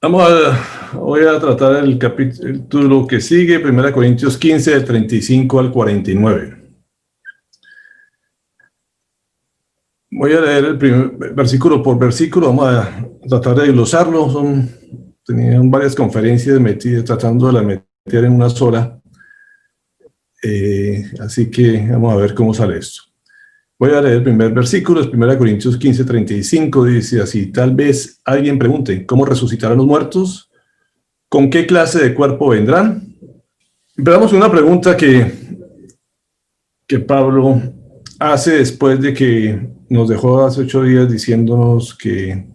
Voy a tratar el capítulo que sigue, 1 Corintios 15, del 35 al 49. Voy a leer el primer versículo por versículo, vamos a tratar de glosarlo. Tenían varias conferencias tratando de la meter en una sola, así que vamos a ver cómo sale esto. Voy a leer el primer versículo, es 1 Corintios 15, 35, dice así: tal vez alguien pregunte, ¿cómo resucitarán los muertos? ¿Con qué clase de cuerpo vendrán? Veamos una pregunta que Pablo hace después de que nos dejó hace 8 días diciéndonos que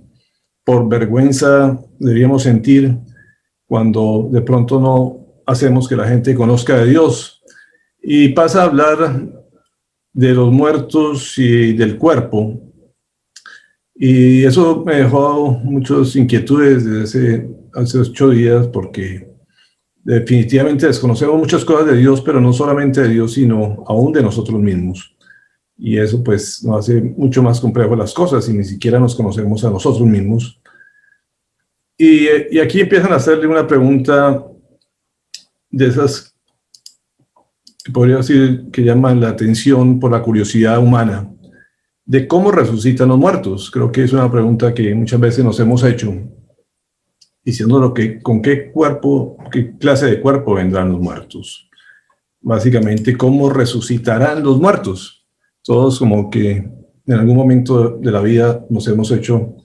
por vergüenza deberíamos sentir cuando de pronto no hacemos que la gente conozca de Dios. Y pasa a hablar de los muertos y del cuerpo. Y eso me dejó muchas inquietudes desde hace 8 días, porque definitivamente desconocemos muchas cosas de Dios, pero no solamente de Dios, sino aún de nosotros mismos. Y eso pues nos hace mucho más complejo las cosas, y ni siquiera nos conocemos a nosotros mismos. Y aquí empiezan a hacerle una pregunta de esas que podría decir que llaman la atención por la curiosidad humana, de cómo resucitan los muertos. Creo que es una pregunta que muchas veces nos hemos hecho, diciendo con qué clase de cuerpo vendrán los muertos. Básicamente, ¿cómo resucitarán los muertos? Todos como que en algún momento de la vida nos hemos hecho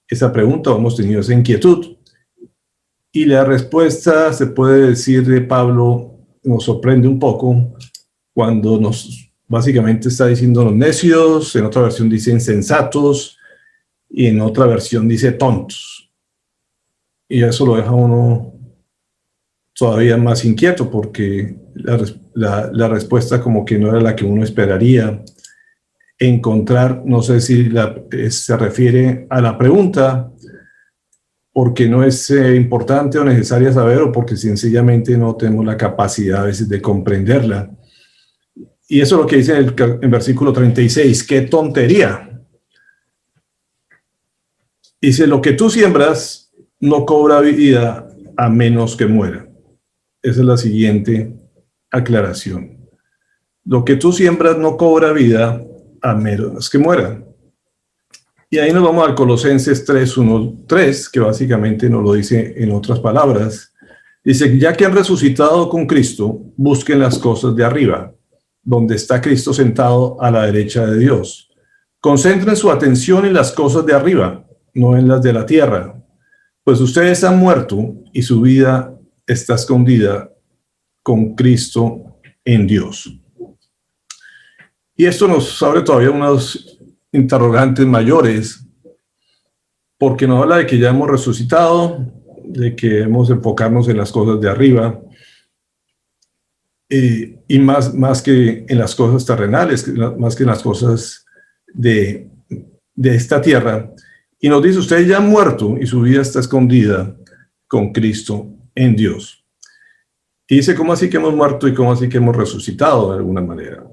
esa pregunta o hemos tenido esa inquietud. Y la respuesta, se puede decir, de Pablo nos sorprende un poco cuando básicamente está diciendo los necios, en otra versión dice insensatos y en otra versión dice tontos. Y eso lo deja uno todavía más inquieto, porque la respuesta como que no era la que uno esperaría encontrar. No sé si se refiere a la pregunta porque no es importante o necesaria saber, o porque sencillamente no tenemos la capacidad a veces de comprenderla. Y eso es lo que dice en versículo 36, ¡qué tontería! Dice, lo que tú siembras no cobra vida a menos que muera. Esa es la siguiente aclaración. Lo que tú siembras no cobra vida a menos que muera. Y ahí nos vamos al Colosenses 3:1-3, que básicamente nos lo dice en otras palabras. Dice, ya que han resucitado con Cristo, busquen las cosas de arriba, donde está Cristo sentado a la derecha de Dios. Concentren su atención en las cosas de arriba, no en las de la tierra, pues ustedes han muerto y su vida está escondida con Cristo en Dios. Y esto nos abre todavía unos interrogantes mayores, porque nos habla de que ya hemos resucitado, de que debemos enfocarnos en las cosas de arriba, y más que en las cosas terrenales, más que en las cosas de esta tierra. Y nos dice, ustedes ya han muerto y su vida está escondida con Cristo en Dios. Y dice, ¿cómo así que hemos muerto y cómo así que hemos resucitado de alguna manera?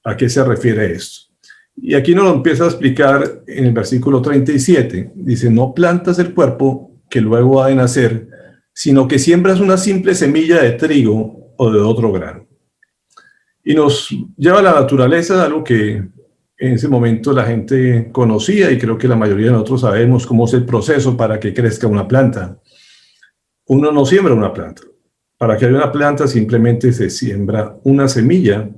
¿A qué se refiere esto? Y aquí nos lo empieza a explicar en el versículo 37. Dice, no plantas el cuerpo que luego ha de nacer, sino que siembras una simple semilla de trigo o de otro grano. Y nos lleva a la naturaleza de algo que en ese momento la gente conocía, y creo que la mayoría de nosotros sabemos cómo es el proceso para que crezca una planta. Uno no siembra una planta. Para que haya una planta simplemente se siembra una semilla,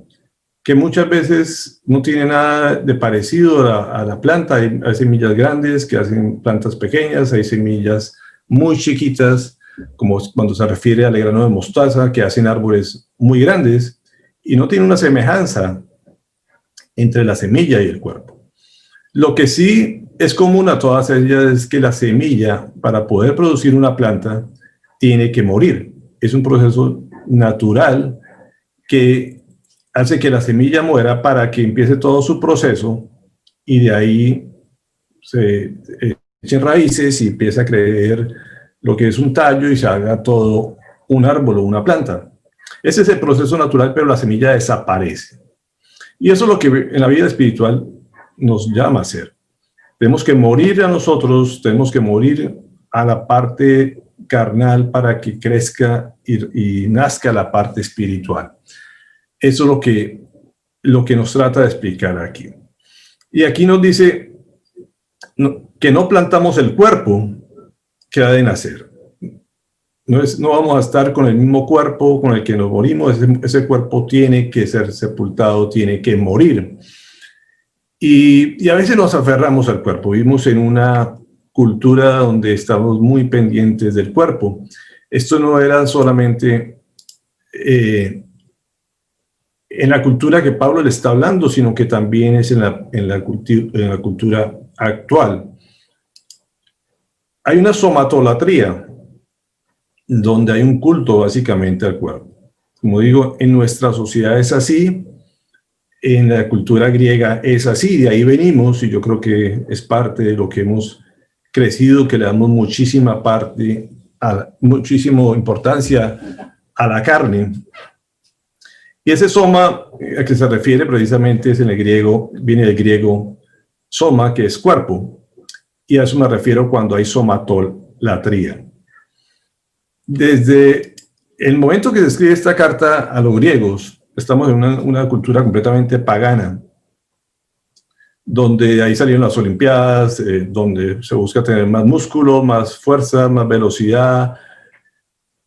que muchas veces no tiene nada de parecido a la planta. Hay semillas grandes que hacen plantas pequeñas, hay semillas muy chiquitas, como cuando se refiere al grano de mostaza, que hacen árboles muy grandes, y no tiene una semejanza entre la semilla y el cuerpo. Lo que sí es común a todas ellas es que la semilla, para poder producir una planta, tiene que morir. Es un proceso natural que hace que la semilla muera para que empiece todo su proceso, y de ahí se echen raíces y empiece a crecer lo que es un tallo y se haga todo un árbol o una planta. Ese es el proceso natural, pero la semilla desaparece. Y eso es lo que en la vida espiritual nos llama a hacer. Tenemos que morir a nosotros, tenemos que morir a la parte carnal para que crezca y nazca la parte espiritual. Eso es lo que nos trata de explicar aquí. Y aquí nos dice que no plantamos el cuerpo que ha de nacer. No vamos a estar con el mismo cuerpo con el que nos morimos. Ese cuerpo tiene que ser sepultado, tiene que morir. Y a veces nos aferramos al cuerpo. Vivimos en una cultura donde estamos muy pendientes del cuerpo. Esto no era solamente en la cultura que Pablo le está hablando, sino que también es en la cultura actual. Hay una somatolatría, donde hay un culto básicamente al cuerpo. Como digo, en nuestra sociedad es así, en la cultura griega es así, de ahí venimos, y yo creo que es parte de lo que hemos crecido, que le damos muchísima importancia a la carne. Y ese soma a que se refiere precisamente es en el griego, viene del griego soma, que es cuerpo, y a eso me refiero cuando hay somatolatría. Desde el momento que se escribe esta carta a los griegos, estamos en una cultura completamente pagana, donde ahí salieron las Olimpiadas, donde se busca tener más músculo, más fuerza, más velocidad.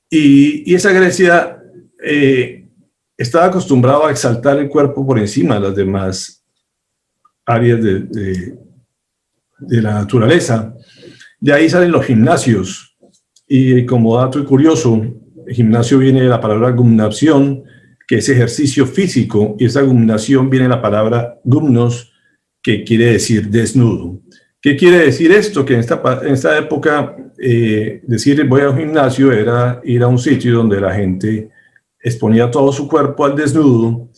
Y esa Grecia estaba acostumbrada a exaltar el cuerpo por encima de las demás áreas de la naturaleza. De ahí salen los gimnasios. Y como dato curioso, el gimnasio viene de la palabra gumnación, que es ejercicio físico, y esa gumnación viene de la palabra gumnos, que quiere decir desnudo. ¿Qué quiere decir esto? Que en esta época decir voy a un gimnasio era ir a un sitio donde la gente exponía todo su cuerpo al desnudo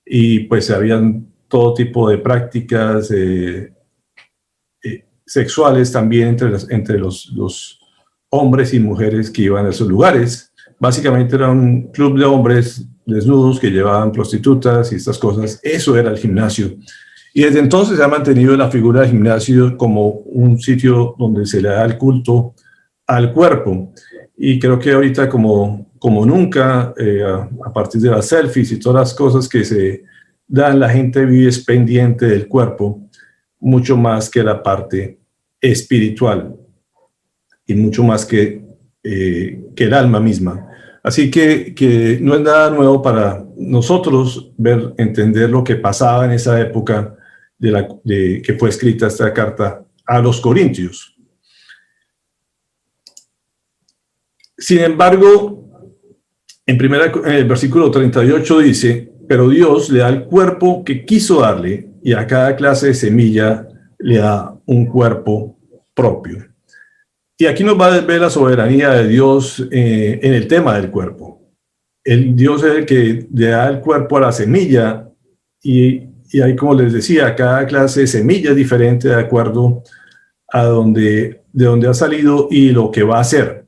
y pues habían todo tipo de prácticas sexuales también entre los hombres y mujeres que iban a esos lugares. Básicamente era un club de hombres desnudos que llevaban prostitutas y estas cosas. Eso era el gimnasio. Y desde entonces se ha mantenido la figura del gimnasio como un sitio donde se le da el culto al cuerpo. Y creo que ahorita como nunca, a partir de las selfies y todas las cosas que se dan, la gente vive pendiente del cuerpo mucho más que la parte espiritual y mucho más que el alma misma. Así que no es nada nuevo para nosotros entender lo que pasaba en esa época que fue escrita esta carta a los Corintios. Sin embargo, en el versículo 38 dice, pero Dios le da el cuerpo que quiso darle y a cada clase de semilla le da un cuerpo propio. Y aquí nos va a ver la soberanía de Dios en el tema del cuerpo. Dios es el que le da el cuerpo a la semilla y ahí, como les decía, cada clase de semilla es diferente de acuerdo a de dónde ha salido y lo que va a hacer.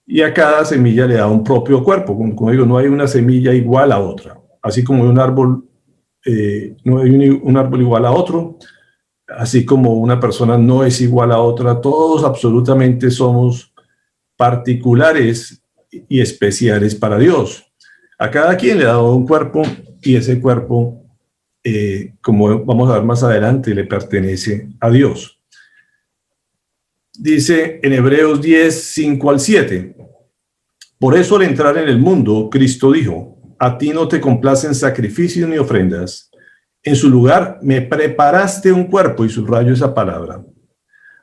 Y a cada semilla le da un propio cuerpo. Como digo, no hay una semilla igual a otra. Así como un árbol, no hay un árbol igual a otro, así como una persona no es igual a otra, todos absolutamente somos particulares y especiales para Dios. A cada quien le ha dado un cuerpo y ese cuerpo, como vamos a ver más adelante, le pertenece a Dios. Dice en Hebreos 10, 5 al 7, por eso al entrar en el mundo, Cristo dijo, a ti no te complacen sacrificios ni ofrendas, en su lugar me preparaste un cuerpo, y subrayo esa palabra.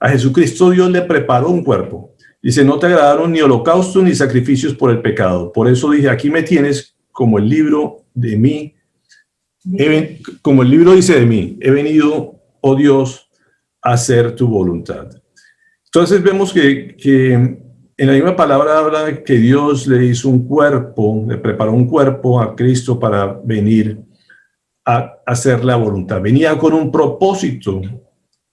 A Jesucristo Dios le preparó un cuerpo. Dice, no te agradaron ni holocaustos ni sacrificios por el pecado. Por eso dije, aquí me tienes como el libro de mí, como el libro dice de mí, he venido, oh Dios, a hacer tu voluntad. Entonces vemos que en la misma palabra habla de que Dios le hizo un cuerpo, le preparó un cuerpo a Cristo para venir a hacer la voluntad. Venía con un propósito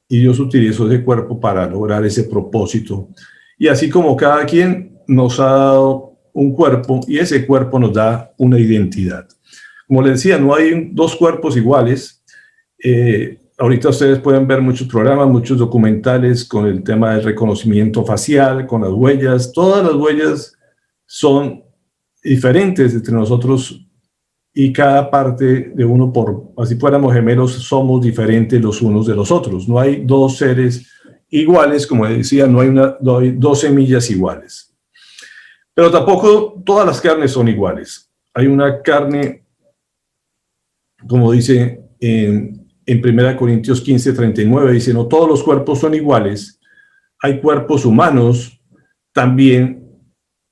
y Dios utilizó ese cuerpo para lograr ese propósito. Y así como cada quien nos ha dado un cuerpo y ese cuerpo nos da una identidad. Como les decía, no hay dos cuerpos iguales. ahorita ustedes pueden ver muchos programas, muchos documentales con el tema del reconocimiento facial, con las huellas. Todas las huellas son diferentes entre nosotros y cada parte de uno, por así fuéramos gemelos, somos diferentes los unos de los otros. No hay dos seres iguales, como decía, no hay dos semillas iguales. Pero tampoco todas las carnes son iguales. Hay una carne, como dice en 1 Corintios 15:39, dice, no todos los cuerpos son iguales. Hay cuerpos humanos, también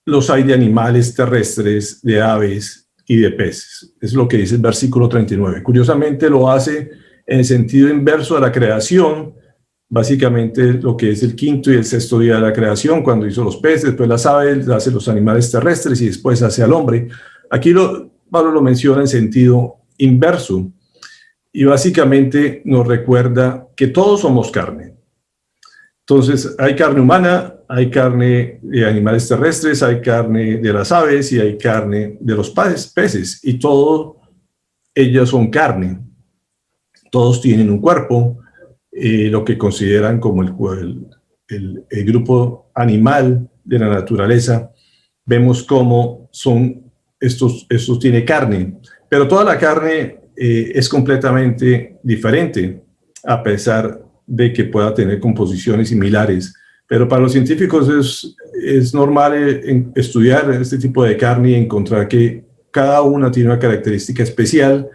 los hay de animales terrestres, de aves y de peces. Es lo que dice el versículo 39. Curiosamente lo hace en el sentido inverso de la creación, básicamente lo que es el quinto y el sexto día de la creación, cuando hizo los peces, después las aves, hace los animales terrestres y después hace al hombre. Aquí Pablo lo menciona en sentido inverso y básicamente nos recuerda que todos somos carne. Entonces hay carne humana, hay carne de animales terrestres, hay carne de las aves y hay carne de los peces, y todos ellos son carne. Todos tienen un cuerpo, lo que consideran como el grupo animal de la naturaleza. Vemos cómo son estos tiene carne, pero toda la carne es completamente diferente, a pesar de que pueda tener composiciones similares. Pero para los científicos es normal estudiar este tipo de carne y encontrar que cada una tiene una característica especial,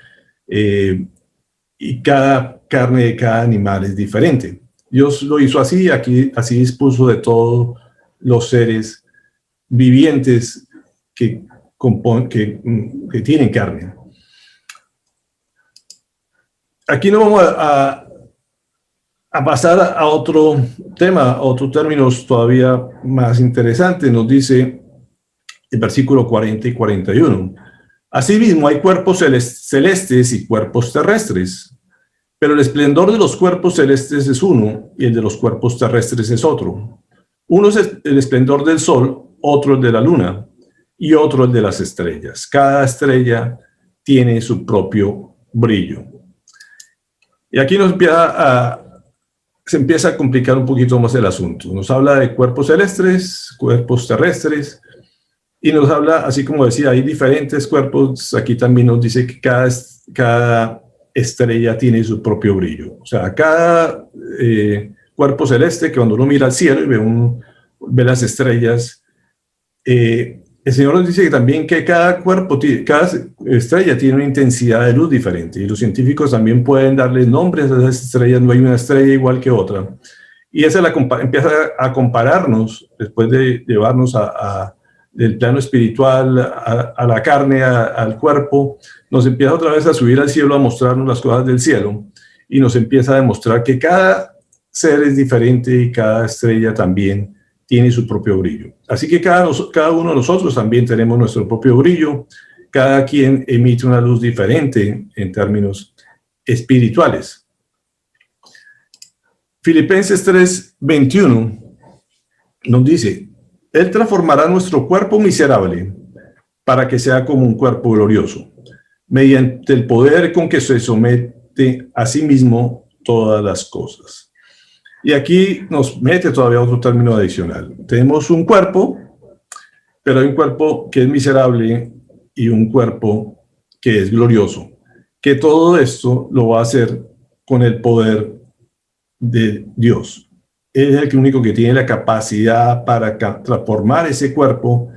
y cada carne de cada animal es diferente. Dios lo hizo así, así dispuso de todos los seres vivientes que tienen carne. Aquí no vamos a pasar a otro tema, a otros términos todavía más interesantes. Nos dice el versículo 40 y 41. Asimismo, hay cuerpos celestes y cuerpos terrestres, pero el esplendor de los cuerpos celestes es uno y el de los cuerpos terrestres es otro. Uno es el esplendor del sol, otro el de la luna y otro el de las estrellas. Cada estrella tiene su propio brillo. Y aquí se empieza a complicar un poquito más el asunto. Nos habla de cuerpos celestes, cuerpos terrestres, y nos habla, así como decía, hay diferentes cuerpos. Aquí también nos dice que cada estrella tiene su propio brillo. O sea, cada cuerpo celeste, que cuando uno mira al cielo y ve las estrellas, el Señor nos dice que también que cada estrella tiene una intensidad de luz diferente, y los científicos también pueden darle nombres a esas estrellas. No hay una estrella igual que otra, y esa empieza a compararnos, después de llevarnos del plano espiritual a la carne, al cuerpo, nos empieza otra vez a subir al cielo, a mostrarnos las cosas del cielo, y nos empieza a demostrar que cada ser es diferente y cada estrella también tiene su propio brillo. Así que cada uno de nosotros también tenemos nuestro propio brillo. Cada quien emite una luz diferente en términos espirituales. Filipenses 3:21 nos dice: Él transformará nuestro cuerpo miserable para que sea como un cuerpo glorioso, mediante el poder con que se somete a sí mismo todas las cosas. Y aquí nos mete todavía otro término adicional. Tenemos un cuerpo, pero hay un cuerpo que es miserable y un cuerpo que es glorioso. Que todo esto lo va a hacer con el poder de Dios. Él es el único que tiene la capacidad para transformar ese cuerpo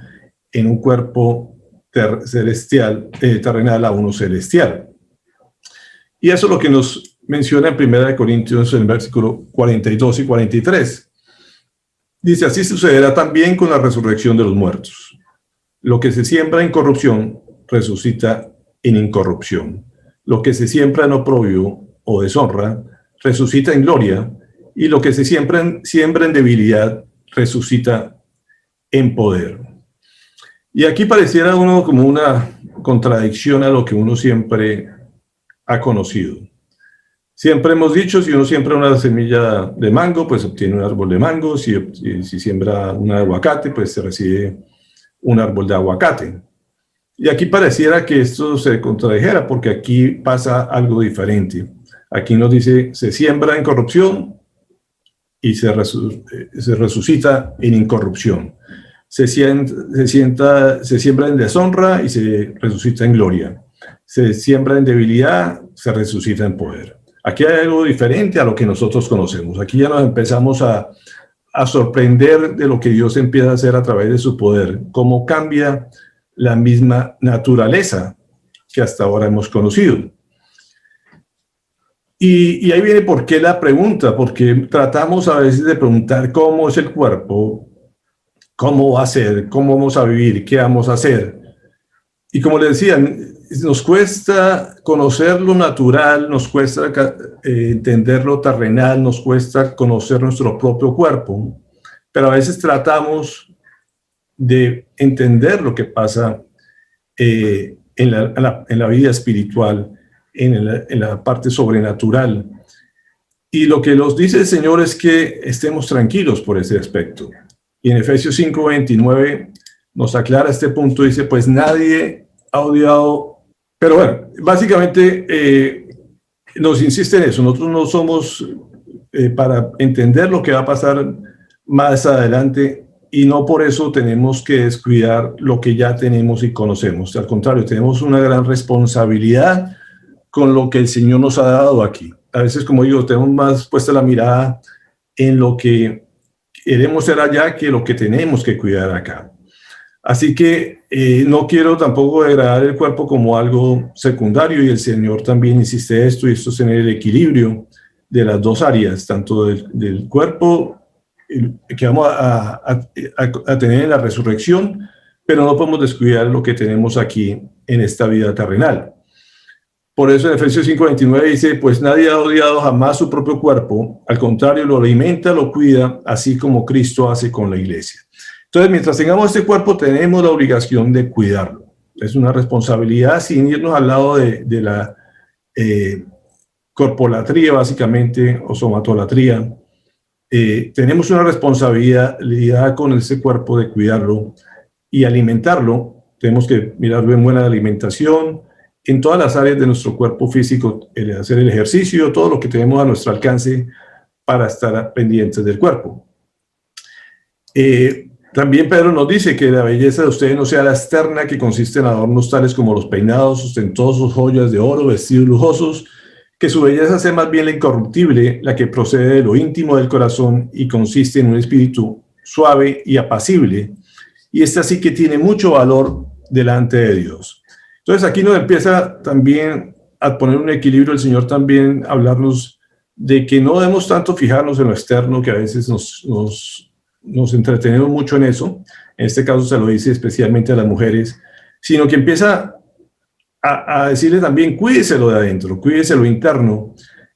en un cuerpo celestial, terrenal a uno celestial. Y eso es lo que nos menciona en 1 Corintios, en el versículo 42 y 43. Dice: así sucederá también con la resurrección de los muertos. Lo que se siembra en corrupción, resucita en incorrupción. Lo que se siembra en oprobio o deshonra, resucita en gloria. Y lo que se siembra en debilidad, resucita en poder. Y aquí pareciera uno como una contradicción a lo que uno siempre ha conocido. Siempre hemos dicho, si uno siembra una semilla de mango, pues obtiene un árbol de mango. Si siembra una de aguacate, pues se recibe un árbol de aguacate. Y aquí pareciera que esto se contradijera, porque aquí pasa algo diferente. Aquí nos dice, se siembra en corrupción y se resucita en incorrupción. Se siembra en deshonra y se resucita en gloria. Se siembra en debilidad, se resucita en poder. Aquí hay algo diferente a lo que nosotros conocemos. Aquí ya nos empezamos a sorprender de lo que Dios empieza a hacer a través de su poder, cómo cambia la misma naturaleza que hasta ahora hemos conocido. Y ahí viene por qué la pregunta, porque tratamos a veces de preguntar cómo es el cuerpo, cómo va a ser, cómo vamos a vivir, qué vamos a hacer. Y como les decía, nos cuesta conocer lo natural, nos cuesta entender lo terrenal, nos cuesta conocer nuestro propio cuerpo, pero a veces tratamos de entender lo que pasa en la vida espiritual, en la parte sobrenatural. Y lo que nos dice el Señor es que estemos tranquilos por ese aspecto. Y en Efesios 5:29 nos aclara este punto, dice, pues nadie ha odiado. Pero bueno, básicamente nos insiste en eso. Nosotros no somos para entender lo que va a pasar más adelante, y no por eso tenemos que descuidar lo que ya tenemos y conocemos. Al contrario, tenemos una gran responsabilidad con lo que el Señor nos ha dado aquí. A veces, como digo, tenemos más puesta la mirada en lo que queremos ser allá que lo que tenemos que cuidar acá. Así que no quiero tampoco degradar el cuerpo como algo secundario, y el Señor también insiste en esto, y esto es tener el equilibrio de las dos áreas, tanto del cuerpo que vamos a tener en la resurrección, pero no podemos descuidar lo que tenemos aquí en esta vida terrenal. Por eso en Efesios 5:29 dice, pues nadie ha odiado jamás su propio cuerpo, al contrario, lo alimenta, lo cuida, así como Cristo hace con la iglesia. Entonces, mientras tengamos este cuerpo, tenemos la obligación de cuidarlo. Es una responsabilidad, sin irnos al lado de la corpolatría, básicamente, o somatolatría. Tenemos una responsabilidad con ese cuerpo de cuidarlo y alimentarlo. Tenemos que mirar bien buena alimentación en todas las áreas de nuestro cuerpo físico, hacer el ejercicio, todo lo que tenemos a nuestro alcance para estar pendientes del cuerpo. También Pedro nos dice que la belleza de ustedes no sea la externa, que consiste en adornos tales como los peinados, ostentosos, joyas de oro, vestidos lujosos, que su belleza sea más bien la incorruptible, la que procede de lo íntimo del corazón y consiste en un espíritu suave y apacible, y esta sí que tiene mucho valor delante de Dios. Entonces aquí nos empieza también a poner un equilibrio el Señor, también a hablarnos de que no debemos tanto fijarnos en lo externo, que a veces nos entretenemos mucho en eso. En este caso se lo dice especialmente a las mujeres, sino que empieza a decirle también, cuídese lo de adentro, cuídese lo interno,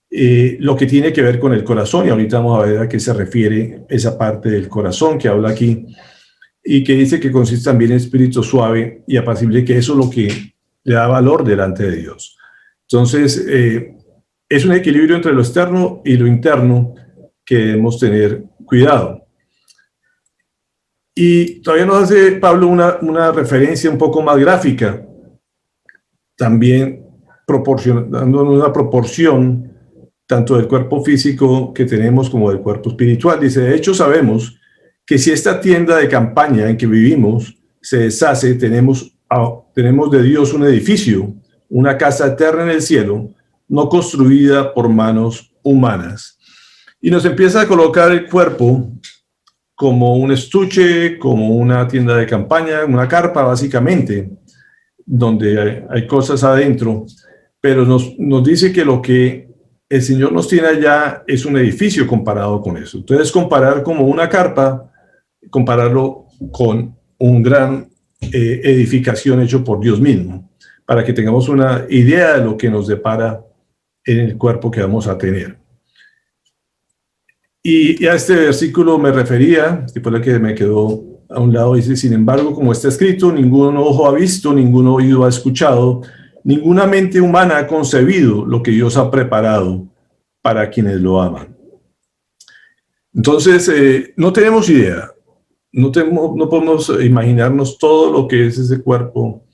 lo que tiene que ver con el corazón, y ahorita vamos a ver a qué se refiere esa parte del corazón que habla aquí, y que dice que consiste también en espíritu suave y apacible, que eso es lo que le da valor delante de Dios. Entonces, es un equilibrio entre lo externo y lo interno que debemos tener cuidado. Y todavía nos hace Pablo una referencia un poco más gráfica, también dándonos una proporción tanto del cuerpo físico que tenemos como del cuerpo espiritual. Dice, de hecho sabemos que si esta tienda de campaña en que vivimos se deshace, tenemos de Dios un edificio, una casa eterna en el cielo, no construida por manos humanas. Y nos empieza a colocar el cuerpo como un estuche, como una tienda de campaña, una carpa básicamente, donde hay cosas adentro, pero nos dice que lo que el Señor nos tiene allá es un edificio comparado con eso. Entonces, comparar como una carpa, compararlo con un gran edificación hecho por Dios mismo, para que tengamos una idea de lo que nos depara en el cuerpo que vamos a tener. Y a este versículo me refería, que fue el que me quedó a un lado, dice, sin embargo, como está escrito, ningún ojo ha visto, ningún oído ha escuchado, ninguna mente humana ha concebido lo que Dios ha preparado para quienes lo aman. Entonces, no tenemos idea, no podemos imaginarnos todo lo que es ese cuerpo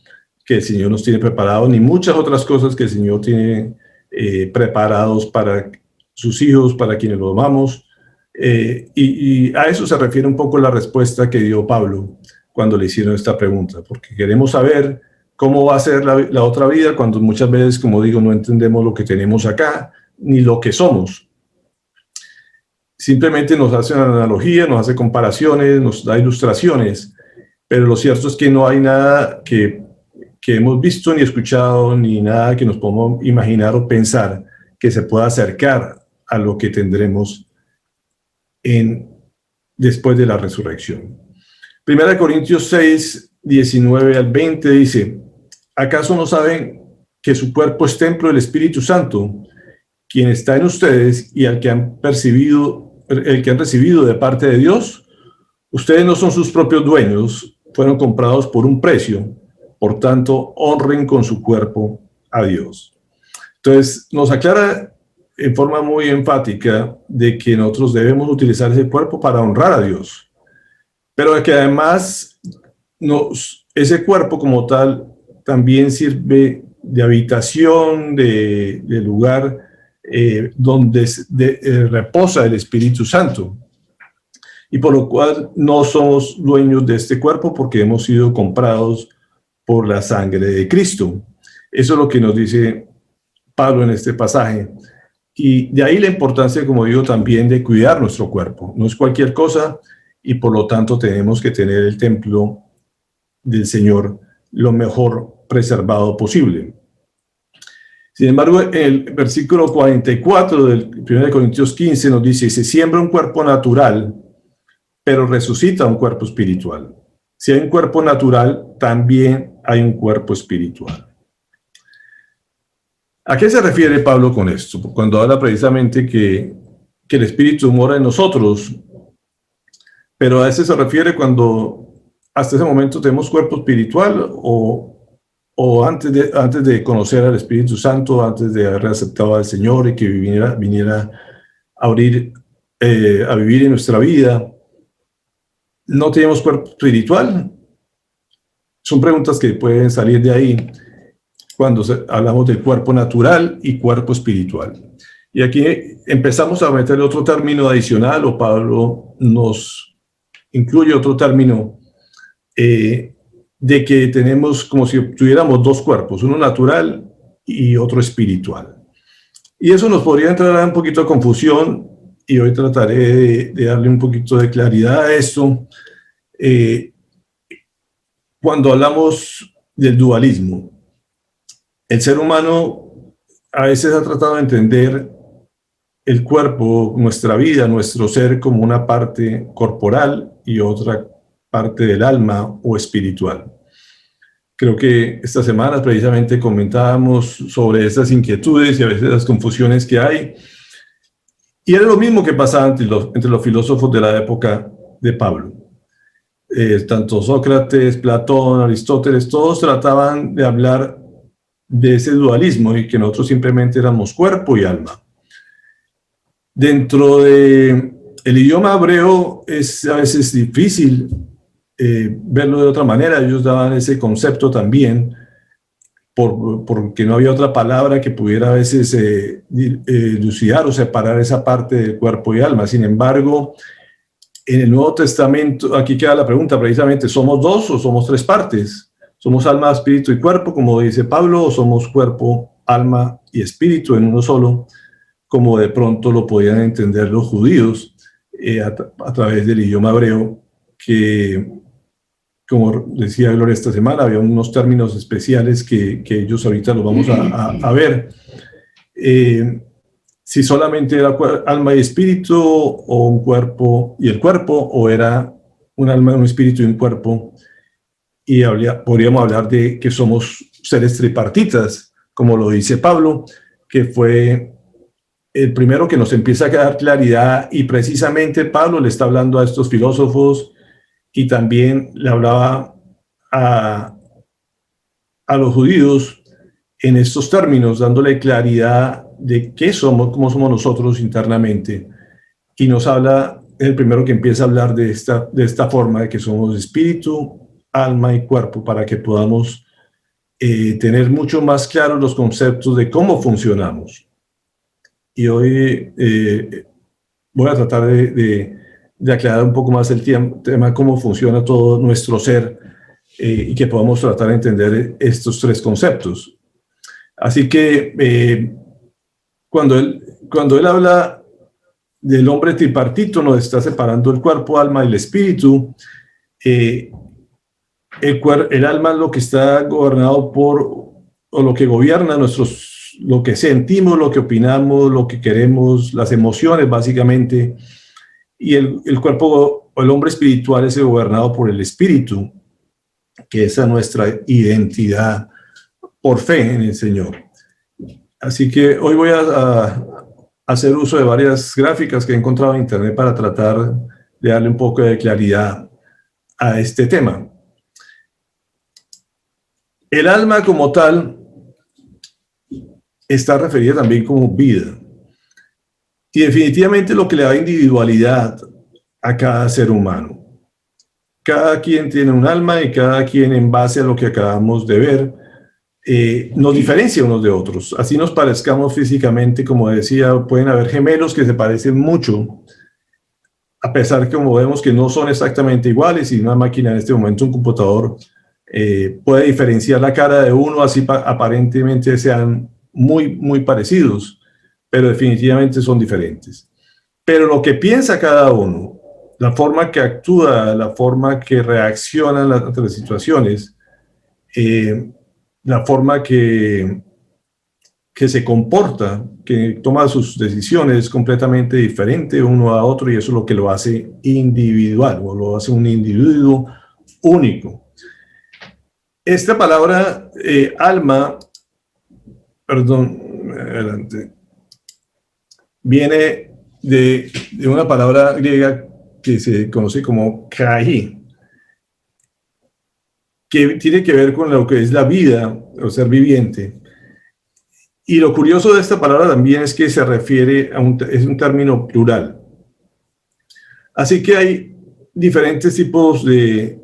que el Señor nos tiene preparado, ni muchas otras cosas que el Señor tiene preparados para sus hijos, para quienes los amamos. Y a eso se refiere un poco la respuesta que dio Pablo cuando le hicieron esta pregunta, porque queremos saber cómo va a ser la otra vida cuando muchas veces, como digo, no entendemos lo que tenemos acá ni lo que somos. Simplemente nos hace una analogía, nos hace comparaciones, nos da ilustraciones, pero lo cierto es que no hay nada que hemos visto ni escuchado, ni nada que nos podamos imaginar o pensar que se pueda acercar a lo que tendremos después de la resurrección. Primera de Corintios 6, 19 al 20 dice: ¿acaso no saben que su cuerpo es templo del Espíritu Santo, quien está en ustedes y el que han recibido de parte de Dios? Ustedes no son sus propios dueños, fueron comprados por un precio, por tanto, honren con su cuerpo a Dios. Entonces, nos aclara en forma muy enfática de que nosotros debemos utilizar ese cuerpo para honrar a Dios, pero de que además ese cuerpo como tal también sirve de habitación, de lugar donde reposa el Espíritu Santo, y por lo cual no somos dueños de este cuerpo porque hemos sido comprados por la sangre de Cristo. Eso es lo que nos dice Pablo en este pasaje. Y de ahí la importancia, como digo, también de cuidar nuestro cuerpo. No es cualquier cosa y por lo tanto tenemos que tener el templo del Señor lo mejor preservado posible. Sin embargo, el versículo 44 del 1 Corintios 15 nos dice: se siembra un cuerpo natural, pero resucita un cuerpo espiritual. Si hay un cuerpo natural, también hay un cuerpo espiritual. ¿A qué se refiere Pablo con esto? Cuando habla precisamente que el Espíritu mora en nosotros, pero a ese se refiere cuando hasta ese momento tenemos cuerpo espiritual o antes de conocer al Espíritu Santo, antes de haber aceptado al Señor y que viniera a vivir en nuestra vida, ¿no tenemos cuerpo espiritual? Son preguntas que pueden salir de ahí cuando hablamos del cuerpo natural y cuerpo espiritual. Y aquí empezamos a meter otro término adicional, o Pablo nos incluye otro término de que tenemos como si tuviéramos dos cuerpos, uno natural y otro espiritual. Y eso nos podría entrar a un poquito de confusión, y hoy trataré de darle un poquito de claridad a esto. Cuando hablamos del dualismo, el ser humano a veces ha tratado de entender el cuerpo, nuestra vida, nuestro ser, como una parte corporal y otra parte del alma o espiritual. Creo que esta semana precisamente comentábamos sobre esas inquietudes y a veces las confusiones que hay. Y era lo mismo que pasaba entre los filósofos de la época de Pablo. Tanto Sócrates, Platón, Aristóteles, todos trataban de hablar de ese dualismo y que nosotros simplemente éramos cuerpo y alma. Dentro del idioma hebreo es a veces difícil verlo de otra manera. Ellos daban ese concepto también porque no había otra palabra que pudiera a veces dilucidar o separar esa parte del cuerpo y alma. Sin embargo, en el Nuevo Testamento, aquí queda la pregunta precisamente: ¿somos dos o somos tres partes? ¿Somos alma, espíritu y cuerpo, como dice Pablo, o somos cuerpo, alma y espíritu en uno solo, como de pronto lo podían entender los judíos a través del idioma hebreo, que, como decía Gloria esta semana, había unos términos especiales que ellos ahorita los vamos a ver. Si solamente era alma y espíritu, o un cuerpo y el cuerpo, o era un alma, un espíritu y un cuerpo. Y podríamos hablar de que somos seres tripartitas, como lo dice Pablo, que fue el primero que nos empieza a dar claridad, y precisamente Pablo le está hablando a estos filósofos y también le hablaba a los judíos en estos términos, dándole claridad de qué somos, cómo somos nosotros internamente. Y nos habla, el primero que empieza a hablar de esta forma, de que somos espíritu, alma y cuerpo, para que podamos tener mucho más claros los conceptos de cómo funcionamos. Y hoy voy a tratar de aclarar un poco más el tema, cómo funciona todo nuestro ser, y que podamos tratar de entender estos tres conceptos. Así que cuando él habla del hombre tripartito, nos está separando el cuerpo, alma y el espíritu. El alma es lo que está gobernado por, o lo que gobierna lo que sentimos, lo que opinamos, lo que queremos, las emociones básicamente, y el cuerpo o el hombre espiritual es gobernado por el espíritu, que es nuestra identidad por fe en el Señor. Así que hoy voy a hacer uso de varias gráficas que he encontrado en internet para tratar de darle un poco de claridad a este tema. El alma como tal está referida también como vida. Y definitivamente lo que le da individualidad a cada ser humano. Cada quien tiene un alma y cada quien, en base a lo que acabamos de ver, nos diferencia unos de otros. Así nos parezcamos físicamente, como decía, pueden haber gemelos que se parecen mucho, a pesar que como vemos que no son exactamente iguales, y una máquina en este momento, un computador, puede diferenciar la cara de uno, así aparentemente sean muy parecidos, pero definitivamente son diferentes. Pero lo que piensa cada uno, la forma que actúa, la forma que reacciona ante las situaciones, la forma que se comporta, que toma sus decisiones, es completamente diferente uno a otro, y eso es lo que lo hace individual, o lo hace un individuo único. Esta palabra alma, perdón, adelante, viene de una palabra griega que se conoce como kai, que tiene que ver con lo que es la vida, o ser viviente. Y lo curioso de esta palabra también es que se refiere es un término plural. Así que hay diferentes tipos de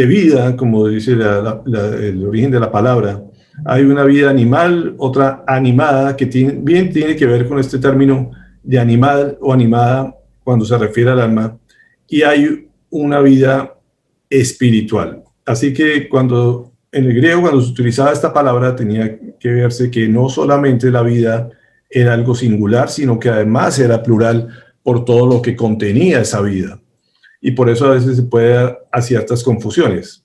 vida, como dice el origen de la palabra. Hay una vida animal, otra animada, que tiene que ver con este término de animal o animada cuando se refiere al alma. Y hay una vida espiritual. Así que en el griego, cuando se utilizaba esta palabra, tenía que verse que no solamente la vida era algo singular, sino que además era plural por todo lo que contenía esa vida. Y por eso a veces se puede dar a ciertas confusiones.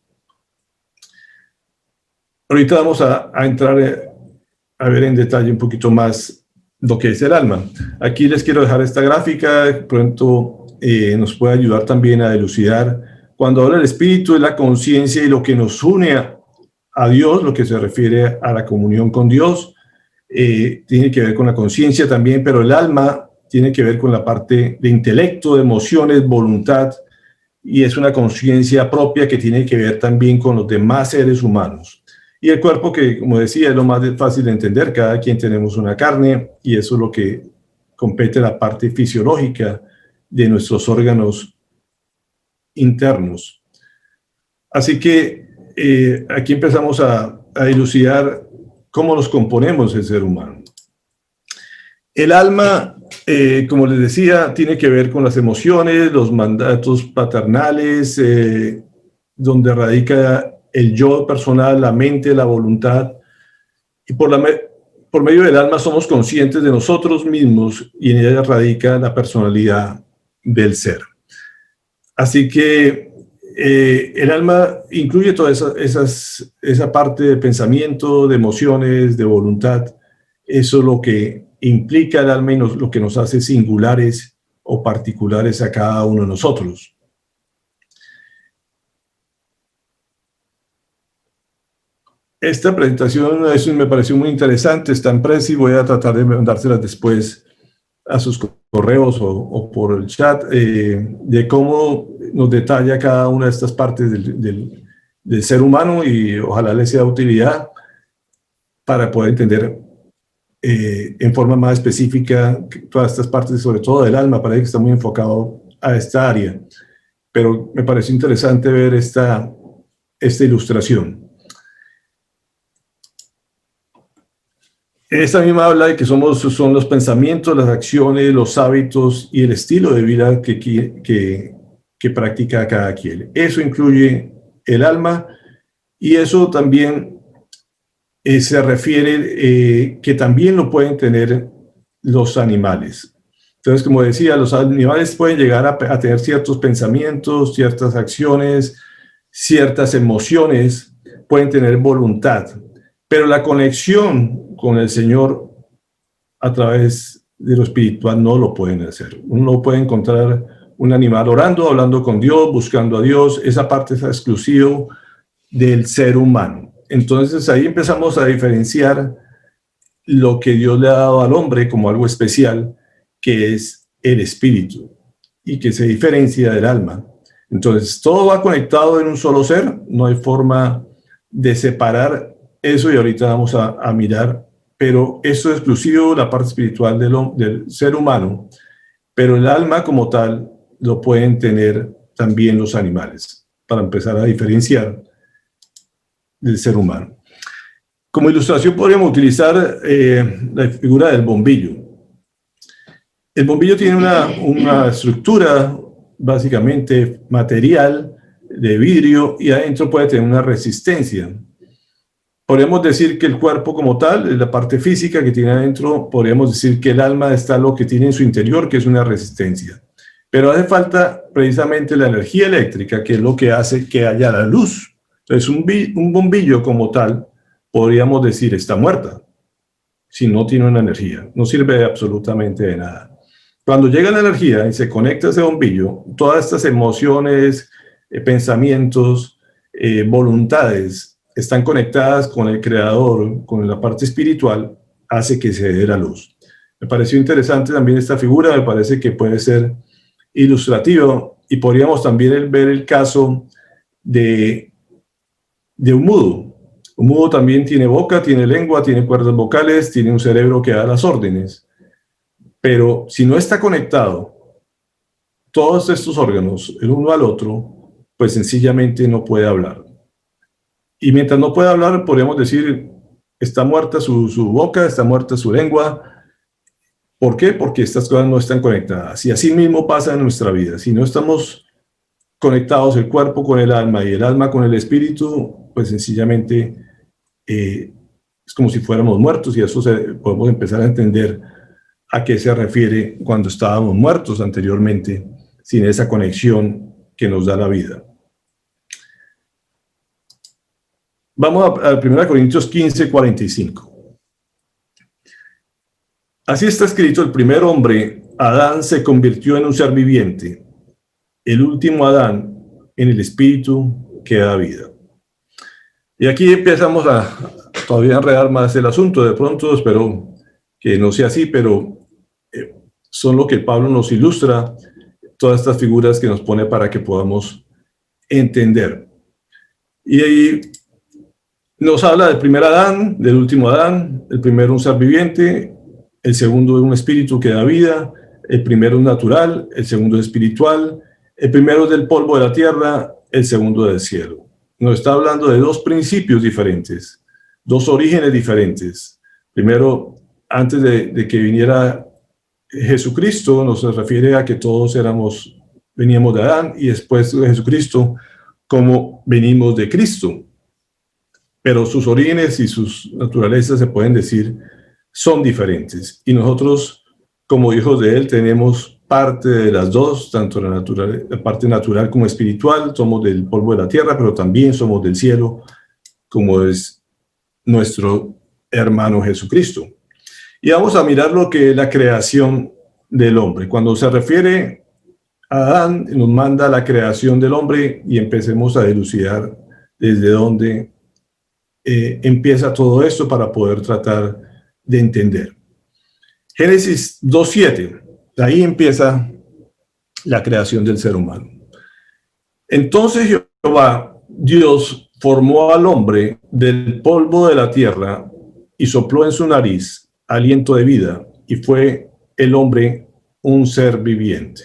Ahorita vamos a entrar a ver en detalle un poquito más lo que es el alma. Aquí les quiero dejar esta gráfica, pronto nos puede ayudar también a dilucidar. Cuando habla del espíritu, es la conciencia y lo que nos une a Dios, lo que se refiere a la comunión con Dios, tiene que ver con la conciencia también, pero el alma tiene que ver con la parte de intelecto, de emociones, voluntad, y es una conciencia propia que tiene que ver también con los demás seres humanos. Y el cuerpo, que como decía, es lo más fácil de entender. Cada quien tenemos una carne, y eso es lo que compete la parte fisiológica de nuestros órganos internos. Así que aquí empezamos a dilucidar cómo nos componemos el ser humano. El alma, como les decía, tiene que ver con las emociones, los mandatos paternales, donde radica el yo personal, la mente, la voluntad. Y por medio del alma somos conscientes de nosotros mismos, y en ella radica la personalidad del ser. Así que el alma incluye toda esa parte de pensamiento, de emociones, de voluntad. Eso es lo que implica el alma y lo que nos hace singulares o particulares a cada uno de nosotros. Esta presentación me pareció muy interesante, está en Prezi, voy a tratar de mandárselas después a sus correos o por el chat, de cómo nos detalla cada una de estas partes del ser humano, y ojalá les sea de utilidad para poder entender en forma más específica todas estas partes, sobre todo del alma. Parece que está muy enfocado a esta área, pero me pareció interesante ver esta ilustración. Esta misma habla de que son los pensamientos, las acciones, los hábitos y el estilo de vida que practica cada quien. Eso incluye el alma y eso también se refiere que también lo pueden tener los animales. Entonces, como decía, los animales pueden llegar a tener ciertos pensamientos, ciertas acciones, ciertas emociones, pueden tener voluntad, pero la conexión con el Señor a través de lo espiritual no lo pueden hacer. Uno no puede encontrar un animal orando, hablando con Dios, buscando a Dios. Esa parte es exclusiva del ser humano. Entonces ahí empezamos a diferenciar lo que Dios le ha dado al hombre como algo especial, que es el espíritu y que se diferencia del alma. Entonces todo va conectado en un solo ser, no hay forma de separar eso y ahorita vamos a mirar, pero esto es exclusivo, la parte espiritual del ser humano, pero el alma como tal lo pueden tener también los animales, para empezar a diferenciar del ser humano. Como ilustración podríamos utilizar la figura del bombillo. El bombillo tiene una estructura básicamente material de vidrio y adentro puede tener una resistencia. Podríamos decir que el cuerpo como tal, la parte física que tiene adentro, podríamos decir que el alma está lo que tiene en su interior, que es una resistencia. Pero hace falta precisamente la energía eléctrica, que es lo que hace que haya la luz. Entonces un bombillo como tal, podríamos decir, está muerta, si no tiene una energía. No sirve absolutamente de nada. Cuando llega la energía y se conecta ese bombillo, todas estas emociones, pensamientos, voluntades, están conectadas con el Creador, con la parte espiritual, hace que se dé la luz. Me pareció interesante también esta figura, me parece que puede ser ilustrativo y podríamos también ver el caso de un mudo. Un mudo también tiene boca, tiene lengua, tiene cuerdas vocales, tiene un cerebro que da las órdenes. Pero si no está conectado todos estos órganos el uno al otro, pues sencillamente no puede hablar. Y mientras no puede hablar, podríamos decir, está muerta su boca, está muerta su lengua. ¿Por qué? Porque estas cosas no están conectadas. Y así mismo pasa en nuestra vida. Si no estamos conectados el cuerpo con el alma y el alma con el espíritu, pues sencillamente es como si fuéramos muertos y eso podemos empezar a entender a qué se refiere cuando estábamos muertos anteriormente, sin esa conexión que nos da la vida. Vamos a 1 Corintios 15, 45. Así está escrito: el primer hombre, Adán, se convirtió en un ser viviente. El último Adán, en el espíritu que da vida. Y aquí empezamos a todavía enredar más el asunto. De pronto espero que no sea así, pero son lo que Pablo nos ilustra, todas estas figuras que nos pone para que podamos entender. Y ahí nos habla del primer Adán, del último Adán, el primero un ser viviente, el segundo un espíritu que da vida, el primero es natural, el segundo es espiritual, el primero es del polvo de la tierra, el segundo del cielo. Nos está hablando de dos principios diferentes, dos orígenes diferentes. Primero, antes de que viniera Jesucristo, nos refiere a que todos veníamos de Adán, y después de Jesucristo, como venimos de Cristo. Pero sus orígenes y sus naturalezas, se pueden decir, son diferentes. Y nosotros, como hijos de Él, tenemos parte de las dos, tanto la parte natural como espiritual. Somos del polvo de la tierra, pero también somos del cielo, como es nuestro hermano Jesucristo. Y vamos a mirar lo que es la creación del hombre. Cuando se refiere a Adán, nos manda la creación del hombre y empecemos a dilucidar desde dónde empieza todo esto para poder tratar de entender. Génesis 2:7, ahí empieza la creación del ser humano. Entonces Jehová, Dios, formó al hombre del polvo de la tierra y sopló en su nariz aliento de vida, y fue el hombre un ser viviente.